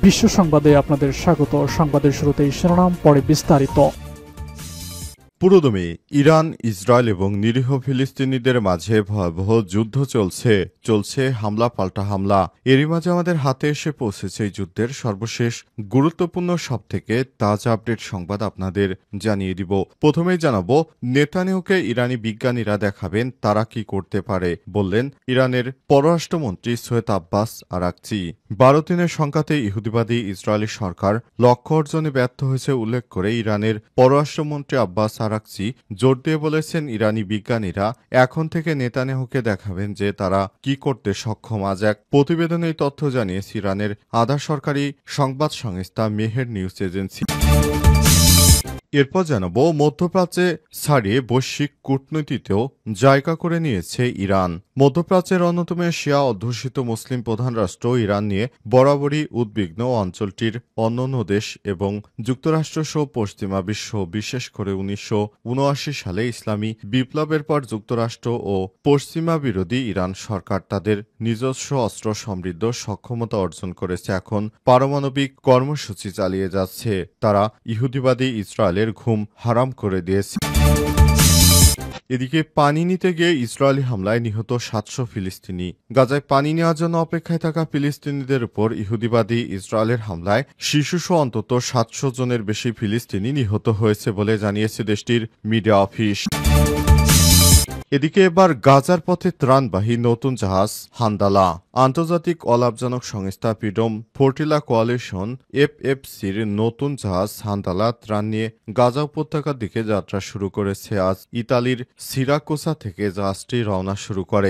বিশ্ব সংবাদে আপনাদের স্বাগত। সংবাদের শুরুতেই শিরোনাম, পরে বিস্তারিত। পুরোদমে ইরান, ইসরায়েল এবং নিরীহ ফিলিস্তিনিদের মাঝে ভয়াবহ যুদ্ধ চলছে হামলা পাল্টা হামলা। এরই মাঝে আমাদের হাতে এসে পৌঁছেছে এই যুদ্ধের সর্বশেষ গুরুত্বপূর্ণ সবথেকে তাজা আপডেট সংবাদ আপনাদের জানিয়ে দিব। প্রথমেই জানাবো, নেতানিয়াহুকে ইরানি বিজ্ঞানীরা দেখাবেন তারা কি করতে পারে, বললেন ইরানের পররাষ্ট্রমন্ত্রী সৈয়দ আব্বাস আরাকচি। 12 দিনের সংঘাতে ইহুদিবাদী ইসরায়েলি সরকার লক্ষ্য অর্জনে ব্যর্থ হয়েছে উল্লেখ করে ইরানের পররাষ্ট্রমন্ত্রী আব্বাস আরাকচি জোর দিয়ে বলেছেন, ইরানি বিজ্ঞানীরা এখন থেকে নেতানিয়াহুকে দেখাবেন যে তারা কি করতে সক্ষম। আজ এক প্রতিবেদনে এই তথ্য জানিয়েছে ইরানের আধা সরকারি সংবাদ সংস্থা মেহের নিউজ এজেন্সি। এরপর জানাবো, মধ্যপ্রাচ্যে ছাড়িয়ে বৈশ্বিক কূটনীতিতেও জায়গা করে নিয়েছে ইরান। মধ্যপ্রাচ্যের অন্যতম শিয়া অধ্যুষিত মুসলিম প্রধান রাষ্ট্র ইরান নিয়ে বরাবরই উদ্বিগ্ন অঞ্চলটির অন্যান্য দেশ এবং যুক্তরাষ্ট্রসহ পশ্চিমা বিশ্ব, বিশেষ করে 1979 সালে ইসলামী বিপ্লবের পর যুক্তরাষ্ট্র ও পশ্চিমা বিরোধী ইরান সরকার তাদের নিজস্ব অস্ত্র সমৃদ্ধ সক্ষমতা অর্জন করেছে, এখন পারমাণবিক কর্মসূচি চালিয়ে যাচ্ছে। তারা ইহুদিবাদী ইসরায়েলের ঘুম হারাম করে দিয়েছে। এদিকে পানি নিতে গিয়ে ইসরায়েলি হামলায় নিহত 700 ফিলিস্তিনি। গাজায় পানি নেওয়ার জন্য অপেক্ষায় থাকা ফিলিস্তিনিদের উপর ইহুদিবাদী ইসরায়েলের হামলায় শিশুসহ অন্তত 700 জনের বেশি ফিলিস্তিনি নিহত হয়েছে বলে জানিয়েছে দেশটির মিডিয়া অফিস। এদিকে এবার গাজার পথে ত্রাণবাহী নতুন জাহাজ হান্দালা। আন্তর্জাতিক অলাভজনক সংস্থা ফ্রিডম ফ্লোটিলা কোয়ালিশন এফএফসির নতুন জাহাজ হান্দালা ত্রাণ নিয়ে গাজা উপত্যকার দিকে যাত্রা শুরু করেছে। আজ ইতালির সিরাকুসা থেকে জাহাজটি রওনা শুরু করে।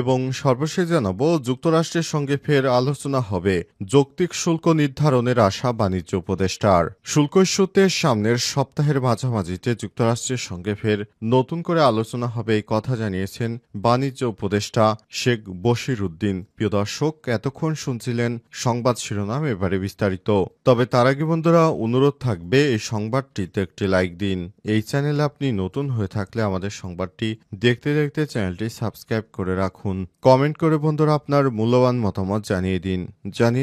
এবং সর্বশেষ জানাবো, যুক্তরাষ্ট্রের সঙ্গে ফের আলোচনা হবে, যৌক্তিক শুল্ক নির্ধারণের আশা বাণিজ্য উপদেষ্টার। শুল্ক ইস্যুতে সামনের সপ্তাহের মাঝামাঝিতে যুক্তরাষ্ট্রের সঙ্গে ফের নতুন করে আলোচনা হবে, এই কথা জানিয়েছেন বাণিজ্য উপদেষ্টা শেখ বশির উদ্দিন। প্রিয় দর্শক, এতক্ষণ শুনছিলেন সংবাদ শিরোনাম, এবারে বিস্তারিত। তবে তার আগে বন্ধুরা, অনুরোধ থাকবে এই সংবাদটিতে একটি লাইক দিন। এই চ্যানেলে আপনি নতুন হয়ে থাকলে আমাদের সংবাদটি দেখতে দেখতে চ্যানেলটি সাবস্ক্রাইব করে রাখুন। কমেন্ট করে বন্ধুরা আপনার মূল্যবান মতামত জানিয়ে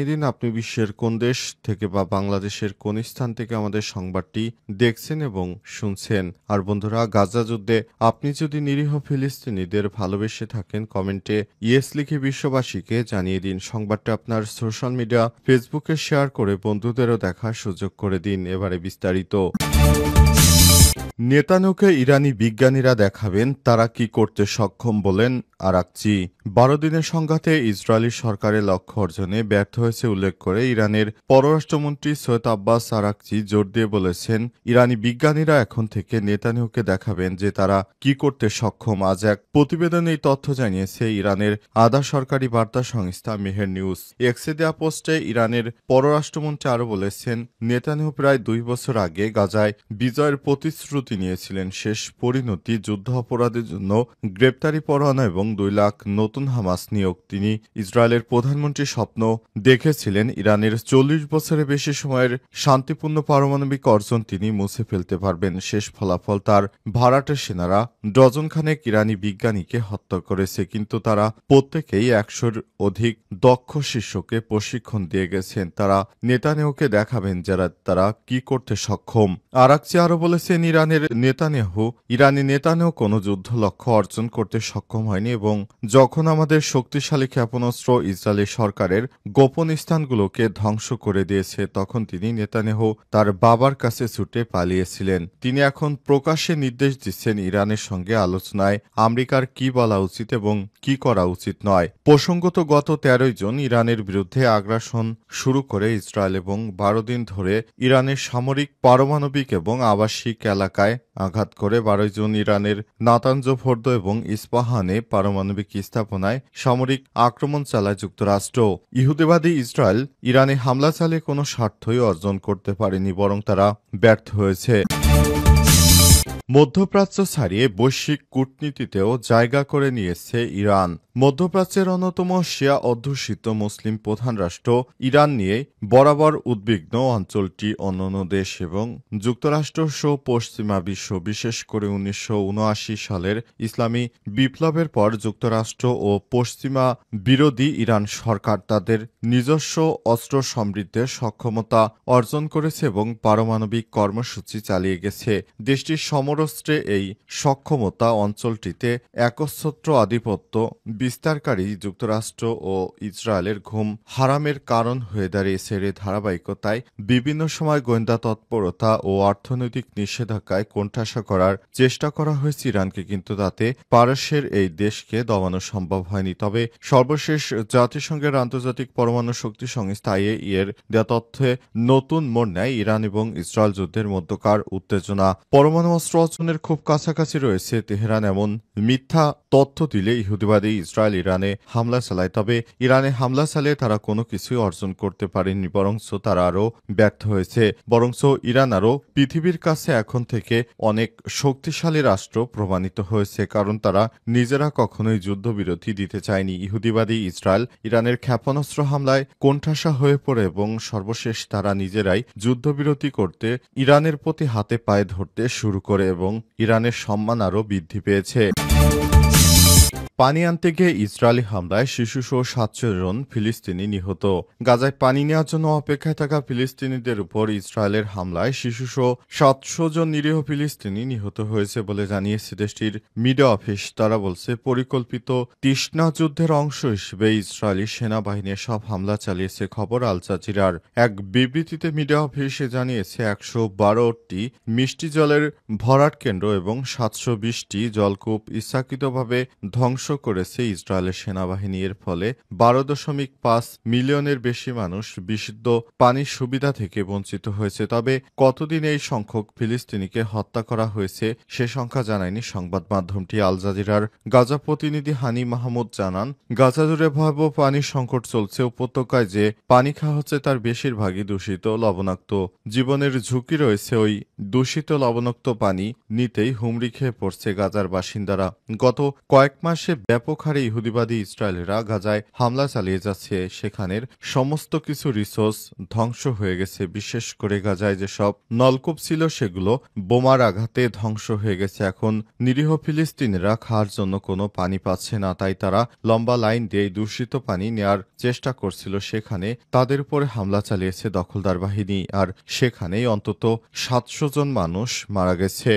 দিন আপনি বিশ্বের কোন দেশ থেকে বা বাংলাদেশের কোন স্থান থেকে আমাদের সংবাদটি দেখছেন এবং শুনছেন। আর বন্ধুরা, গাজা যুদ্ধে আপনি যদি নিরীহ ফিলিস্তিনিদের ভালোবেসে থাকেন, কমেন্টে ইয়েস লিখে বিশ্ববাসীকে জানিয়ে দিন। সংবাদটা আপনার সোশ্যাল মিডিয়া ফেসবুকে শেয়ার করে বন্ধুদেরও দেখার সুযোগ করে দিন। এবারে বিস্তারিত। নেতানিয়াহুকে ইরানি বিজ্ঞানীরা দেখাবেন তারা কি করতে সক্ষম, বলেন আরাকচি। 12 দিনের সংঘাতে ইসরায়েলি সরকারের লক্ষ্য অর্জনে ব্যর্থ হয়েছে উল্লেখ করে ইরানের পররাষ্ট্রমন্ত্রী সৈয়দ আব্বাস আরাকচি জোর দিয়ে বলেছেন, ইরানি বিজ্ঞানীরা এখন থেকে নেতানিয়াহুকে দেখাবেন যে তারা কি করতে সক্ষম। আজ এক প্রতিবেদনে এই তথ্য জানিয়েছে ইরানের আধা সরকারি বার্তা সংস্থা মেহের নিউজ। এক্সে দেয়া পোস্টে ইরানের পররাষ্ট্রমন্ত্রী আরও বলেছেন, নেতানিয়াহু প্রায় 2 বছর আগে গাজায় বিজয়ের প্রতিশ্রুতি নিয়েছিলেন। শেষ পরিণতি যুদ্ধ অপরাধের জন্য গ্রেপ্তারি পরোয়ানা এবং 2 লাখ নতুন হামাস নিয়োগ। তিনি ইসরায়েলের প্রধানমন্ত্রীর স্বপ্ন দেখেছিলেন ইরানের 40 বছরের বেশি সময়ের শান্তিপূর্ণ পারমাণবিক অর্জন তিনি মুছে ফেলতে পারবেন। শেষ ফলাফল, তার ভাড়াটে সেনারা ডজনখানেক ইরানি বিজ্ঞানীকে হত্যা করেছে, কিন্তু তারা প্রত্যেকেই 100-র অধিক দক্ষ শিষ্যকে প্রশিক্ষণ দিয়ে গেছেন। তারা নেতানিয়াহুকে দেখাবেন যারা তারা কি করতে সক্ষম। আরাকচি আরও বলেছেন, ইরানি নেতানিয়াহু কোনো যুদ্ধ লক্ষ্য অর্জন করতে সক্ষম হয়নি এবং যখন আমাদের শক্তিশালী ক্ষেপণাস্ত্র ইসরায়েলি সরকারের গোপন স্থানগুলোকে ধ্বংস করে দিয়েছে, তখন তিনি নেতানিয়াহু তার বাবার কাছে ছুটে পালিয়েছিলেন। তিনি এখন প্রকাশ্যে নির্দেশ দিচ্ছেন ইরানের সঙ্গে আলোচনায় আমেরিকার কি বলা উচিত এবং কি করা উচিত নয়। প্রসঙ্গত, গত 13 জুন ইরানের বিরুদ্ধে আগ্রাসন শুরু করে ইসরায়েল এবং 12 দিন ধরে ইরানের সামরিক, পারমাণবিক এবং আবাসিক এলাকায় আঘাত করে 12 জুন ইরানের নাতানজ, ফোর্দো এবং ইস্পাহানে পারমাণবিক স্থাপনায় সামরিক আক্রমণ চালায় যুক্তরাষ্ট্র। ইহুদিবাদী ইসরায়েল ইরানে হামলা চালিয়ে কোনো স্বার্থই অর্জন করতে পারেনি, বরং তারা ব্যর্থ হয়েছে। মধ্যপ্রাচ্য ছাড়িয়ে বৈশ্বিক কূটনীতিতেও জায়গা করে নিয়েছে ইরান। মধ্যপ্রাচ্যের অন্যতম শিয়া অধ্যুষিত মুসলিম প্রধান রাষ্ট্র ইরান নিয়ে বরাবর উদ্বিগ্ন অঞ্চলটি অন্যান্য দেশ এবং যুক্তরাষ্ট্র সহ পশ্চিমা বিশ্ব, বিশেষ করে ১৯৭৯ সালের ইসলামী বিপ্লবের পর যুক্তরাষ্ট্র ও পশ্চিমা বিরোধী ইরান সরকার তাদের নিজস্ব অস্ত্র সমৃদ্ধের সক্ষমতা অর্জন করেছে এবং পারমাণবিক কর্মসূচি চালিয়ে গেছে। দেশটির সমরস্ত্রে এই সক্ষমতা অঞ্চলটিতে একচ্ছত্র আধিপত্য বিস্তারকারী যুক্তরাষ্ট্র ও ইসরায়েলের ঘুম হারামের কারণ হয়ে দাঁড়িয়েছে। এর ধারাবাহিকতায় বিভিন্ন সময় গোয়েন্দা তৎপরতা ও অর্থনৈতিক নিষেধাজ্ঞায় কোণঠাসা করার চেষ্টা করা হয়েছে ইরানকে, কিন্তু তাতে পারস্যের এই দেশকে দমানো সম্ভব হয়নি। তবে সর্বশেষ জাতিসংঘের আন্তর্জাতিক পরমাণু শক্তি সংস্থা এর দেয়া তথ্যে নতুন মোড় নেয় ইরান এবং ইসরায়েল যুদ্ধের মধ্যকার উত্তেজনা। পরমাণু অস্ত্র অর্জনের খুব কাছাকাছি রয়েছে তেহরান এমন মিথ্যা তথ্য দিলে ইহুদিবাদী ইসরায়েল ইরানে হামলা চালায়। তবে ইরানে হামলা চালিয়ে তারা কোনো কিছুই অর্জন করতে পারেনি, বরঞ্চ তারা আরও ব্যর্থ হয়েছে। বরঞ্চ ইরান আরও পৃথিবীর কাছে এখন থেকে অনেক শক্তিশালী রাষ্ট্র প্রমাণিত হয়েছে, কারণ তারা নিজেরা কখনোই যুদ্ধবিরতি দিতে চায়নি। ইহুদিবাদী ইসরায়েল ইরানের ক্ষেপণাস্ত্র হামলায় কোণঠাসা হয়ে পড়ে এবং সর্বশেষ তারা নিজেরাই যুদ্ধবিরতি করতে ইরানের প্রতি হাতে পায়ে ধরতে শুরু করে এবং ইরানের সম্মান আরও বৃদ্ধি পেয়েছে। পানি আনতে গিয়ে ইসরায়েলি হামলায় শিশুসহ ৭০০ জন ফিলিস্তিনি নিহত। গাজায় পানি নেওয়ার জন্য অপেক্ষায় থাকা ফিলিস্তিনিদের উপর ইসরায়েলের হামলায় শিশুসহ ৭০০ জন নিরীহ ফিলিস্তিনি নিহত হয়েছে বলে জানিয়েছে দেশটির মিডিয়া অফিস। তারা বলছে, পরিকল্পিত তৃষ্ণা যুদ্ধের অংশ হিসেবে ইসরায়েলি সেনাবাহিনী সব হামলা চালিয়েছে। খবর আল জাজিরার এক বিবৃতিতে মিডিয়া অফিসে জানিয়েছে ১১২টি মিষ্টি জলের ভরাট কেন্দ্র এবং ৭২০টি জলকূপ ইচ্ছাকৃতভাবে ধ্বংস করেছে ইসরায়েলের সেনাবাহিনী। এর ফলে ১২.৫ মিলিয়নের বেশি মানুষ বিশুদ্ধ পানির সুবিধা থেকে বঞ্চিত হয়েছে। তবে কতদিন এই সংখ্যক ফিলিস্তিনিকে হত্যা করা হয়েছে সে সংখ্যা জানায়নি সংবাদ মাধ্যমটি। আল জাজিরার গাজা প্রতিনিধি হানি মাহমুদ জানান, গাজা জুড়ে ভয়াবহ পানির সংকট চলছে। উপত্যকায় যে পানি খাওয়া হচ্ছে তার বেশিরভাগই দূষিত, লবণাক্ত। জীবনের ঝুঁকি রয়েছে ওই দূষিত লবণাক্ত পানি নিতেই হুমড়ি খেয়ে পড়ছে গাজার বাসিন্দারা। গত কয়েক মাসে ব্যাপক হারে ইহুদিবাদী ইসরায়েলিরা গাজায় হামলা চালিয়ে যাচ্ছে। সেখানের সমস্ত কিছু রিসোর্স ধ্বংস হয়ে গেছে। বিশেষ করে গাজায় যেসব নলকূপ ছিল সেগুলো বোমার আঘাতে ধ্বংস হয়ে গেছে। এখন নিরীহ ফিলিস্তিনিরা খাওয়ার জন্য কোনো পানি পাচ্ছে না, তাই তারা লম্বা লাইন দিয়ে দূষিত পানি নেয়ার চেষ্টা করছিল। সেখানে তাদের উপরে হামলা চালিয়েছে দখলদার বাহিনী, আর সেখানেই অন্তত ৭০০ জন মানুষ মারা গেছে।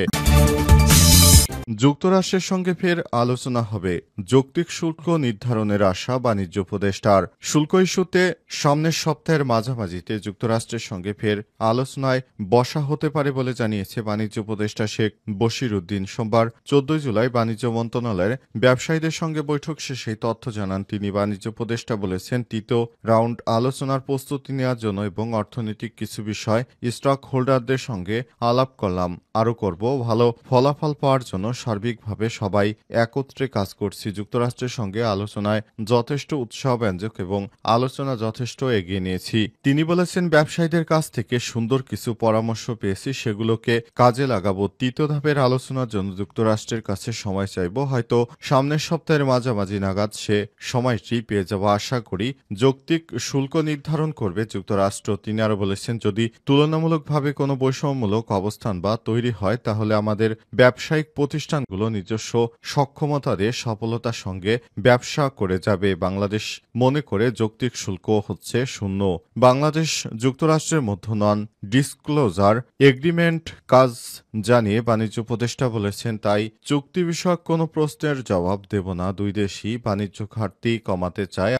যুক্তরাষ্ট্রের সঙ্গে ফের আলোচনা হবে। যৌক্তিক শুল্ক নির্ধারণের আশা বাণিজ্য উপদেষ্টার। শুল্ক ইস্যুতে সামনের সপ্তাহের মাঝামাঝিতে যুক্তরাষ্ট্রের সঙ্গে ফের আলোচনায় বসা হতে পারে বলে জানিয়েছে বাণিজ্য উপদেষ্টা শেখ বশির উদ্দিন। সোমবার ১৪ জুলাই বাণিজ্য মন্ত্রণালয়ের ব্যবসায়ীদের সঙ্গে বৈঠক শেষে তথ্য জানান তিনি। বাণিজ্য উপদেষ্টা বলেছেন, তৃতীয় রাউন্ড আলোচনার প্রস্তুতি নেওয়ার জন্য এবং অর্থনৈতিক কিছু বিষয় স্টক হোল্ডারদের সঙ্গে আলাপ করলাম, আরও করব। ভালো ফলাফল পাওয়ার জন্য সার্বিকভাবে সবাই একত্রে কাজ করছি। যুক্তরাষ্ট্রের সঙ্গে আলোচনায় যথেষ্ট উৎসাহব্যঞ্জক এবং আলোচনা যথেষ্ট এগিয়ে নিয়েছি। তিনি বলেছেন, ব্যবসায়ীদের কাছ থেকে সুন্দর কিছু পরামর্শ পেয়েছি, সেগুলোকে কাজে লাগাবো। তৃতীয় ধাপের আলোচনার জন্য যুক্তরাষ্ট্রের কাছে সময় চাইব। হয়তো সামনের সপ্তাহের মাঝামাঝি নাগাদ সে সময়টি পেয়ে যাব আশা করি। যৌক্তিক শুল্ক নির্ধারণ করবে যুক্তরাষ্ট্র। তিনি আরও বলেছেন, যদি তুলনামূলকভাবে কোনো বৈষম্যমূলক অবস্থান বা তৈরি হয় তাহলে আমাদের ব্যবসায়িক প্রতিষ্ঠানগুলো নিজস্ব সক্ষমতা দিয়ে সফলতার সঙ্গে ব্যবসা করে যাবে। বাংলাদেশ মনে করে যৌক্তিক শুল্ক হচ্ছে শূন্য। বাংলাদেশ যুক্তরাষ্ট্রের মধ্যে নন ডিসক্লোজার এগ্রিমেন্ট কাজ জানিয়ে বাণিজ্য উপদেষ্টা বলেছেন, তাই চুক্তি বিষয়ক কোনো প্রশ্নের জবাব দেব না। দুই দেশই বাণিজ্য ঘাটতি কমাতে চায়।